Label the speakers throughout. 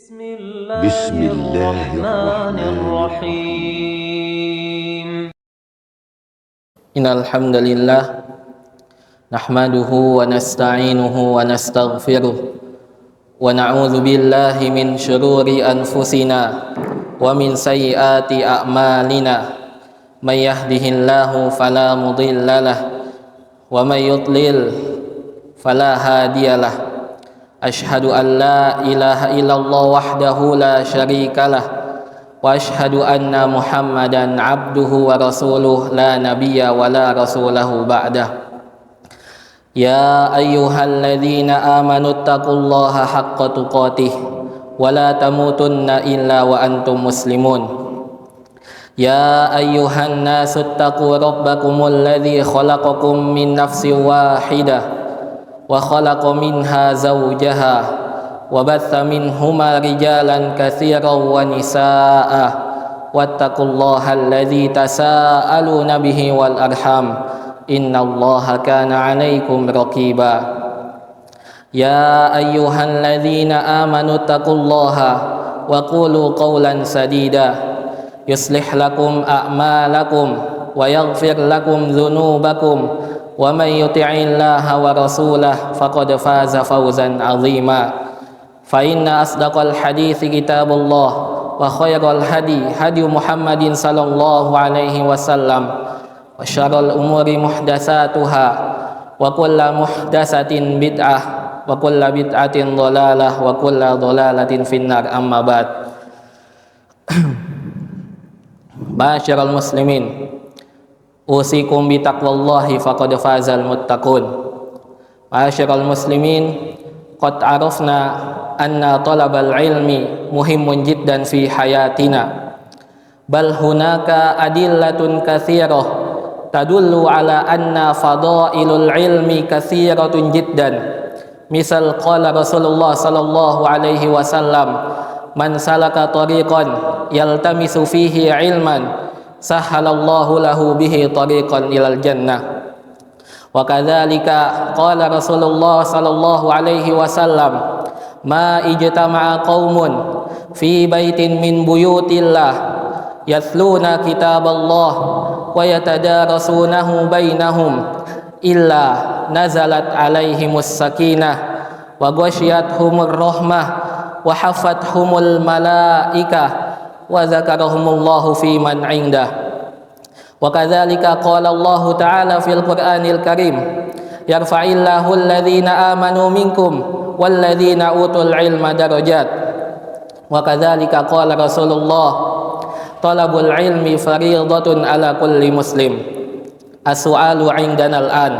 Speaker 1: بسم الله الرحمن الرحيم
Speaker 2: إن الحمد لله نحمده ونستعينه ونستغفره ونعوذ بالله من شرور أنفسنا ومن سيئات أعمالنا من يهده الله فلا مضل له ومن يضلل فلا هادي له أشهد أن لا إله إلا الله وحده لا شريك له وأشهد أن محمدا عبده ورسوله لا نبي ولا رسوله بعده يا أيها الذين آمنوا اتقوا الله حق تقاته ولا تموتن إلا وأنتم مسلمون يا أيها الناس اتقوا ربكم الذي خلقكم من نفس واحدة وخلق منها زوجها وبث منهما رجالا كثيرا ونساء واتقوا الله الذي تساءلون به والأرحام إن الله كان عليكم رقيبا يا أيها الذين آمنوا اتقوا الله وقولوا قولا سديدا يصلح لكم أعمالكم ويغفر لكم ذنوبكم ومن يطع الله ورسوله فقد فاز فوزا عظيما فإن أصدق الحديث كتاب الله وخير الهدي هدي محمد صلى الله عليه وسلم وشر الأمور محدثاتها وكل محدثة بدعة وكل بدعة ضلالة وكل ضلالة في النار أما بعد معاشر المسلمين usikum bitaqwallahi faqad fazal muttaqun. Ma'asyiral muslimin, qad arafna anna talabal ilmi muhimun jiddan fi hayatina. Bal hunaka adillatun katsirah tadullu ala anna fadailul ilmi katsiratun jiddan. Misal qala Rasulullah sallallahu alaihi wasallam, man salaka tariqan yaltamisu fihi ilman sahhalallahu lahu bihi tariqan ilal jannah. Wa kadzalika qala Rasulullah sallallahu alaihi wasallam, ma ijtama'a qaumun fi baitin min buyutillah yatluna kitaballah wa yatadarasunahu bainahum illa nazalat alaihimus sakinah wa ghasyiyatuhumur rahmah wa hafathumul malaikah wa zakarahumullahu fi man indah. Wa kadzalika qala Allah ta'ala fil Qur'anil Karim, yarfa'illahu alladhina amanu minkum walladhina utul ilma darajat. Wa kadzalika qala Rasulullah, talabul ilmi fariidatun ala kulli muslim. As-su'alu 'indana al-an,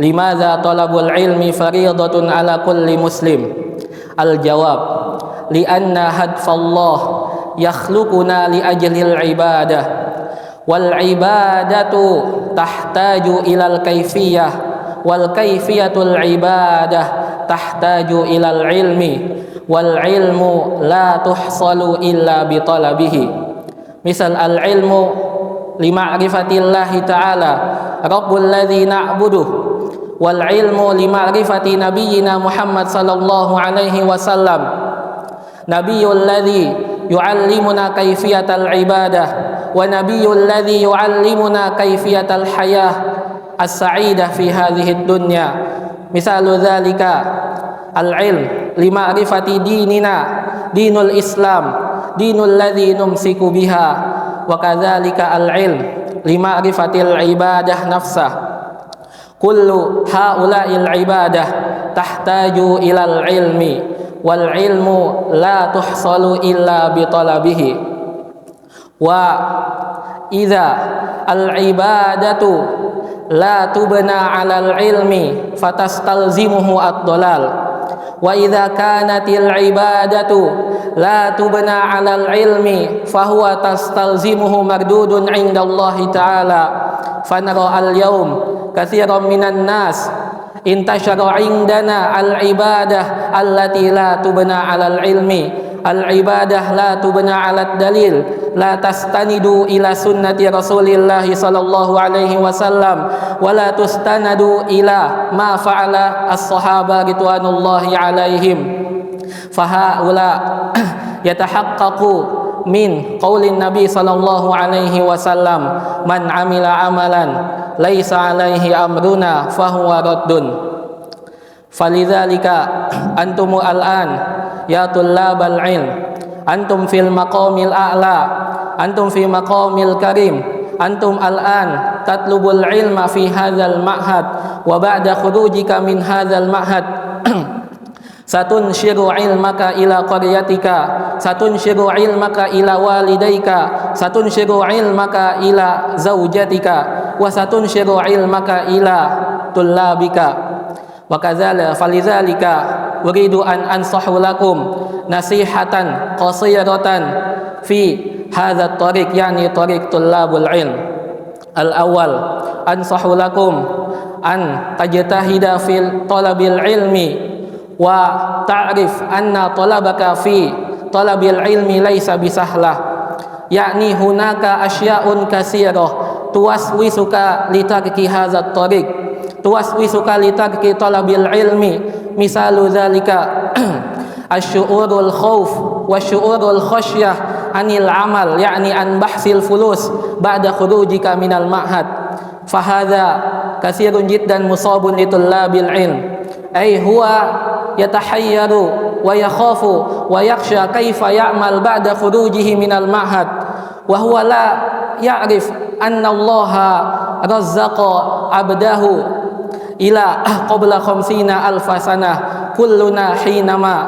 Speaker 2: limadza talabul ilmi fariidatun ala kulli muslim? Al-jawab, li'anna hadfallah yakhluquna li ajlil ibadah wal ibadatu tahtaju ilal kaifiyah wal kaifiyatul ibadah tahtaju ilal ilmi wal ilmu la tuhsalu illa bi talabihi. Misal al ilmu li ma'rifatillahi ta'ala rabbul ladzi na'buduh wal ilmu li ma'rifati nabiyyina Muhammad sallallahu alaihi wasallam nabiyyul ladzi yu'allimuna kaifiyatal ibadah wa nabiyyul ladzi yu'allimuna kaifiyatal hayah as-sa'idah fi hadhihi dunya. Misalu dzalika al-ilm li ma'rifati dinina dinul islam dinul ladzi numsiku biha wa kadzalika al-ilm li ma'rifatil ibadah nafsah. Kullu haula'il ibadah tahtaju ilal ilmi wal ilmu la tuhsalu illa bi talabihi. Wa idza al ibadatu la tubna 'alal ilmi fatastalzimuhu ad-dhalal wa idza kanatil ibadatu la tubna 'alal ilmi fahuwa tastalzimuhu mardudun 'inda Allah ta'ala. Fanara al-yawm katsiran minan nas intashara indana al-ibadah allati la tubna 'alal ilmi, al-ibadah la tubna 'alad dalil, la tastanidu ila sunnati Rasulillah sallallahu alaihi wasallam wa la tustanadu ila ma fa'ala as-sahaba ridwanullahi alaihim. فهؤلاء يتحقق من قول النبي صلى الله عليه وسلم من عمل عملا ليس عليه أمرنا فهو رد. فلذلك أنتم الآن يا طلاب العلم أنتم في المقام الأعلى، أنتم في مقام الكريم، أنتم الآن تطلب العلم في هذا المعهد، وبعد خروجك من هذا المعهد ستنشر علمك إلى قريتك، ستنشر علمك إلى والديك، ستنشر علمك إلى زوجتك، وستنشر علمك إلى طلابك. وكذلك فلذلك أريد أن أنصح لكم نصيحة قصيرة في هذا الطريق، يعني طريق طلاب العلم. الأول أنصح لكم أن تجتهد في طلب العلم، وتعرف أن طلبك في طلب العلم ليس بسهلة، يعني هناك أشياء كثيرة توسوسك لترك هذا الطريق، توسوسك لترك طلب العلم. مثال ذلك الشعور الخوف والشعور الخشية عن العمل، يعني عن بحث الفلوس بعد خروجك من المعهد، فهذا كثير جدا مصاب لطلاب العلم، أي هو يتحير ويخاف ويخشى كيف يعمل بعد خروجه من المعهد، وهو لا يعرف أن الله رزق عبده إلى قبل 50,000 سنة. كلنا حينما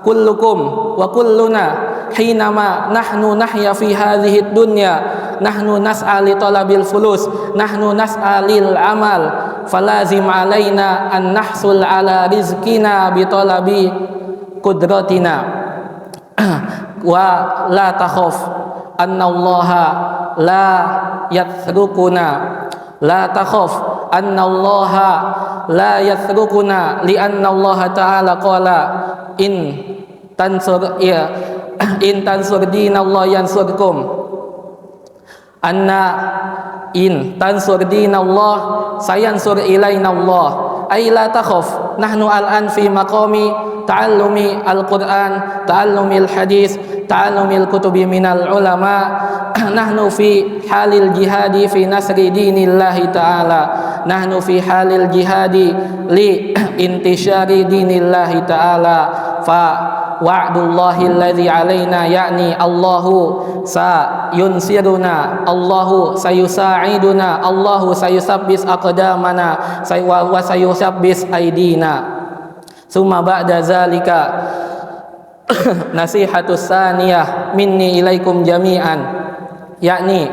Speaker 2: كلكم وكلنا حينما نحن نحيا في هذه الدنيا نحن نسعى لطلب الفلوس، نحن نسعى للعمل، فلازم علينا أن نحصل على رزقنا بطلب قدرتنا. ولا تخف أن الله لا يتركنا، لا تخف أن الله لا يتركنا، لأن الله تعالى قال إن تنصر دين الله ينصركم، أن إن تنصر دين الله سينصر إلينا الله، أي لا تخف. نحن الآن في مقام تعلم القرآن، تعلم الحديث، تعلم الكتب من العلماء، نحن في حال الجهاد في نصر دين الله تعالى، نحن في حال الجهاد لانتشار دين الله تعالى. فوعد الله الذي علينا يعني الله سينصرنا، الله سيساعدنا، الله سيثبت أقدامنا وسيثبت أيدينا. ثم بعد ذلك نصيحة الثانية مني إليكم جميعا، يعني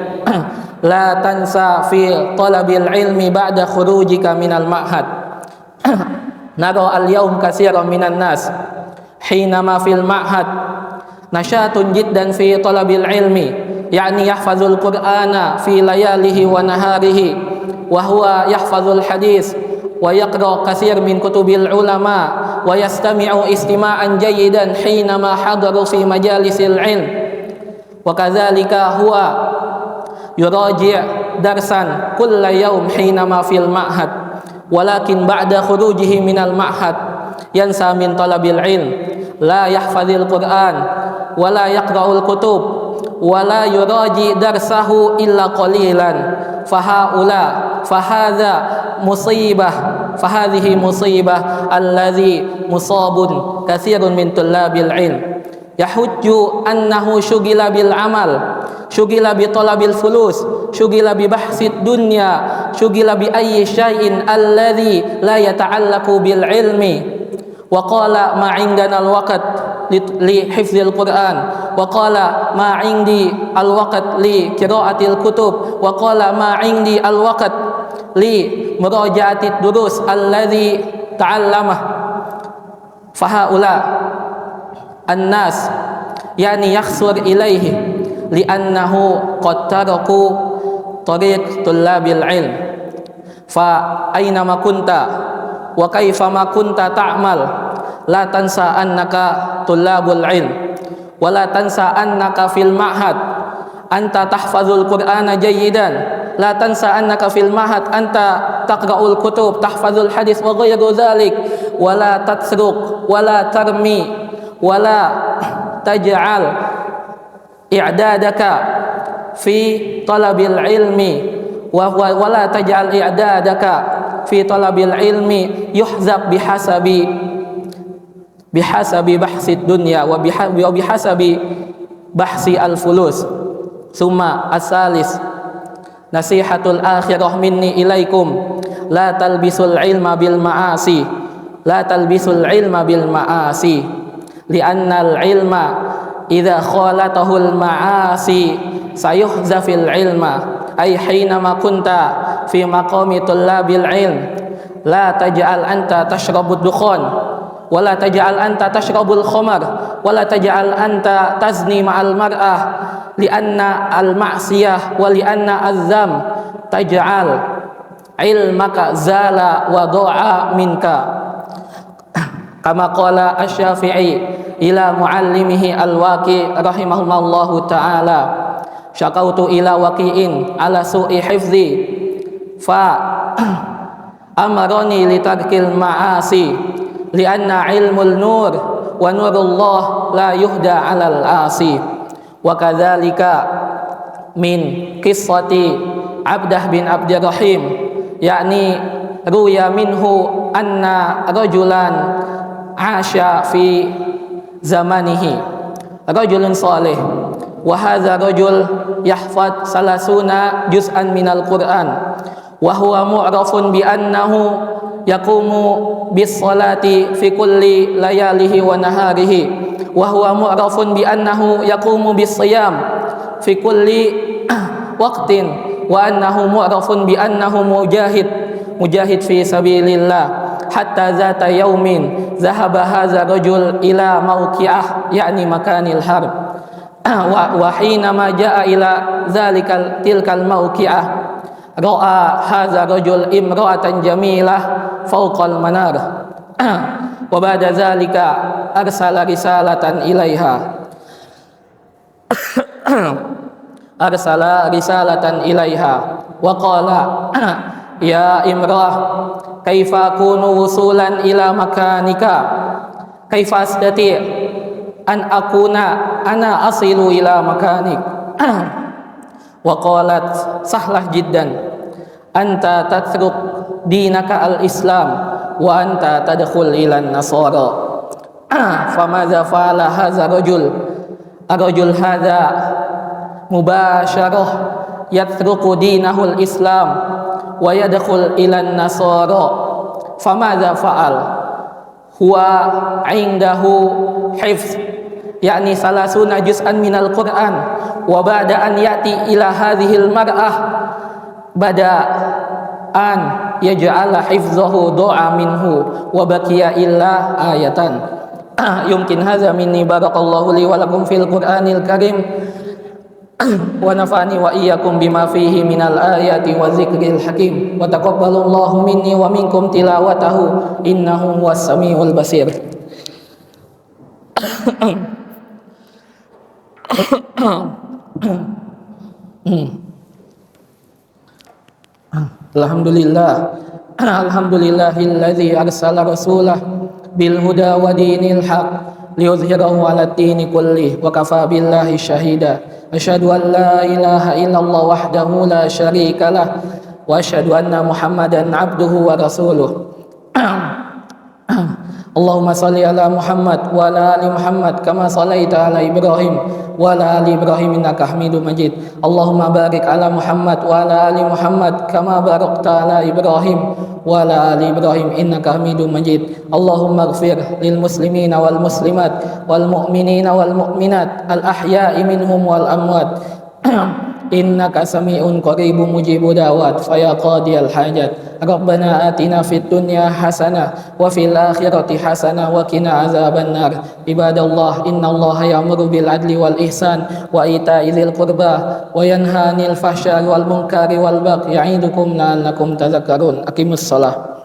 Speaker 2: لا تنسى في طلب العلم بعد خروجك من المعهد. نرى اليوم كثيرا من الناس حينما في المعهد نشاط جدا في طلب العلم، يعني يحفظ القرآن في لياله ونهاره، وهو يحفظ الحديث ويقرأ كثير من كتب العلماء ويستمع استماعا جيدا حينما حضروا في مجالس العلم، وكذلك هو يراجع درسا كل يوم حينما في المعهد، ولكن بعد خروجه من المعهد ينسى من طلب العلم، لا يحفظ القرآن ولا يقرأ الكتب ولا يراجع درسه إلا قليلا. فهذا مصيبة، فهذه مصيبة الذي مصاب كثير من طلاب العلم، يحج أنه شغل بالعمل، شغل بطلب الفلوس، شغل ببحث الدنيا، شغل بأي شيء الذي لا يتعلق بالعلم، وقال ما عندنا الوقت لحفظ القرآن، وقال ما عندي الوقت لقراءة الكتب، وقال ما عندي الوقت لمراجعة الدروس الذي تعلمه. فهؤلاء الناس يعني يخسر إليه لأنه قد تركوا طريق طلاب العلم. فأينما كنت وكيفما كنت تعمل لا تنسى أنك طلاب العلم، ولا تنسى أنك في المعهد أنت تحفظ القرآن جيدا، لا تنسى أنك في المعهد أنت تقرأ الكتب، تحفظ الحديث وغير ذلك، ولا تسرق ولا ترمي wala taj'al i'dadaka fi talabil ilmi wala taj'al i'dadaka fi talabil ilmi yuhzab bihasabi bahsid dunya wa bihasabi bahsi al-fulus. Summa asalis nasihatul akhirah minni ilaikum la talbisul ilma bil ma'asi li'anna al-ilma idza khalatahul ma'asi sayuhzafil ilma ay hinama kunta fi maqami tullabil ilm la taj'al anta tashrabud dukhan wala taj'al anta tashrabul khamar wala taj'al anta tazni ma'al mar'ah li'anna al-ma'siyah wa li'anna az-zam taj'al ilmaka zala wa do'a minka kama qala asy-Syafi'i ila muallimihi al-Waqi rahimahullahu ta'ala syakautu ila waqi'in ala su'i hifzi fa amaroni litarkil ma'asi li'anna ilmul nur wa nurullah la yuhda 'alal 'asi. Wa kadzalika min qissati Abdah bin Abdurrahim yakni ruya minhu anna rajulan 'asha fi zamanihi rajulun salih wa hadza rajul yahfaz salasuna juz'an minal Qur'an wa huwa mu'rafun bi annahu yaqumu bis salati fi kulli layalihi wa naharihi wa huwa mu'rafun bi annahu yaqumu bis siyam fi kulli waqtin wa annahu mu'rafun bi annahu mujahid fi sabilillah hatta zata yaumin zahaba hadza rajul ila mawqi'ah yakni makanil harb wa hina ma jaa ila tilkal mawqi'ah ra'a hadza rajul imra'atan jamilah fawqal manar wa ba'da zalika arsala risalatan ilaiha wa qala ya imrah kaifa kunu wusulan ila makanika kaifa astati an akuna ana asilu ila makanik wa qalat sahlah jiddan anta tatruk dinaka al-islam wa anta tadkhul ila an-nasara famadza fa'ala hadza rajul hadza mubasharah yatruku dinahul islam wa yadkhul ila an-nasara famadza fa'al huwa indahu hifz yakni salasuna juz'an minal Qur'an wa ba'da an yati ila hadhil mar'ah bada an yaj'ala hifzahu du'a minhu wa baqiya illa ayatan yumkin hadza minni barakallahu li wa lakum fil Qur'anil karim wa nafa'ani wa iyyakum bima fihi minal ayati wa dzikril hakim wa taqabbalallahu minni wa minkum tilawatahu innahu huwas samiul basir. Alhamdulillahilladzi arsala rasulah bil huda wa dinil haq liyuzhirahu 'alad dini kullih wa kafa billahi syahida. Asyhadu an la ilaha illallah wahdahu la syarika lah wa asyhadu anna Muhammadan abduhu wa rasuluh. Allahumma salli ala Muhammad wa ala ali Muhammad kama sallaita ala Ibrahim wa ala ali Ibrahim innaka Hamidum Majid. Allahumma barik ala Muhammad wa ala ali Muhammad kama barakta ala Ibrahim wa ala ali Ibrahim innaka Hamidum Majid. Allahumma ighfir lil muslimina wal muslimat wal mu'minina wal mu'minat al ahya'i minhum wal amwat innaka sami'un qaribun mujibu da'wat fa ya qadiyal hajat. Rabbana atina fid dunya hasanah wa fil akhirati hasanah wa qina azabannar. Ibadallah innallaha ya'muru bil adli wal ihsan wa ita'i dzil qurba wa yanha 'anil fahsya'i wal munkari wal baghi ya'idukum la'allakum tadhakkarun. Aqimus shalah.